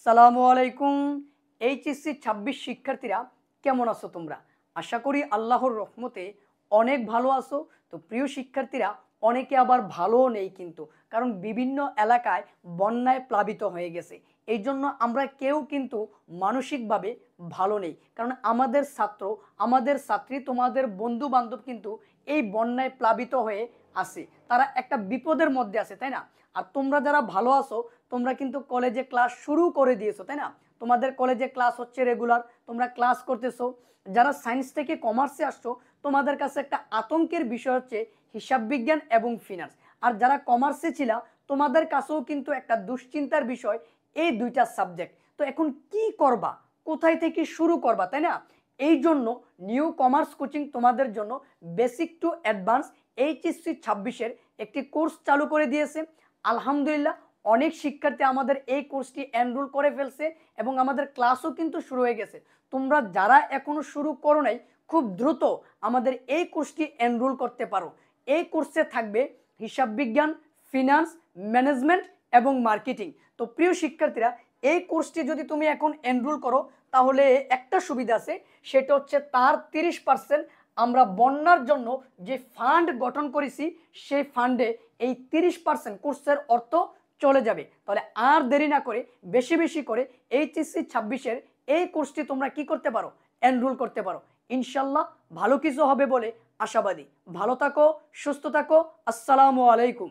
সালামু আলাইকুম। এইচএসসি ২৬ শিক্ষার্থীরা কেমন আছো তোমরা? আশা করি আল্লাহর রহমতে অনেক ভালো আছো। তো প্রিয় শিক্ষার্থীরা, অনেকে আবার ভালোও নেই কিন্তু, কারণ বিভিন্ন এলাকায় বন্যায় প্লাবিত হয়ে গেছে। এই জন্য আমরা কেউ কিন্তু মানসিকভাবে ভালো নেই, কারণ আমাদের ছাত্র, আমাদের ছাত্রী, তোমাদের বন্ধু বান্ধব কিন্তু এই বন্যায় প্লাবিত হয়ে আছে। তারা একটা বিপদের মধ্যে আছে, তাই না? আর তোমরা যারা ভালো আছো, তোমরা কিন্তু কলেজে ক্লাস শুরু করে দিয়েছো, তাই না? তোমাদের কলেজে ক্লাস হচ্ছে রেগুলার, তোমরা ক্লাস করতেছো। যারা সায়েন্স থেকে কমার্সে আসছো, তোমাদের কাছে একটা আতঙ্কের বিষয় হচ্ছে হিসাব বিজ্ঞান এবং ফিনান্স। আর যারা কমার্সে ছিলা, তোমাদের কাছেও কিন্তু একটা দুশ্চিন্তার বিষয় এই দুইটা সাবজেক্ট। তো এখন কি করবা, কোথায় থেকে শুরু করবা, তাই না? এই জন্য নিউ কমার্স কোচিং তোমাদের জন্য বেসিক টু অ্যাডভান্স এইচএসসি ২৬-এর একটি কোর্স চালু করে দিয়েছে। আলহামদুলিল্লাহ, অনেক শিক্ষার্থী আমাদের এই কোর্সটি এনরোল করে ফেলছে এবং আমাদের ক্লাসও কিন্তু শুরু হয়ে গেছে। তোমরা যারা এখনো শুরু করো নাই, খুব দ্রুত আমাদের এই কোর্সটি এনরোল করতে পারো। এই কোর্সে থাকবে হিসাব বিজ্ঞান, ফিনান্স, ম্যানেজমেন্ট এবং মার্কেটিং। তো প্রিয় শিক্ষার্থীরা, এই কোর্সটি যদি তুমি এখন এনরোল করো, তাহলে একটা সুবিধা আছে, সেটা হচ্ছে তার 30% আমরা বন্যার জন্য যে ফান্ড গঠন করেছি, সেই ফান্ডে এই 30% কোর্সের অর্থ চলে যাবে। তাহলে আর দেরি না করে বেশি বেশি করে এইচএসসি ২৬-এর এই কোর্সটি তোমরা কি করতে পারো, এনরোল করতে পারো। ইনশাল্লাহ ভালো কিছু হবে বলে আশাবাদী। ভালো থাকো, সুস্থ থাকো। আসসালামু আলাইকুম।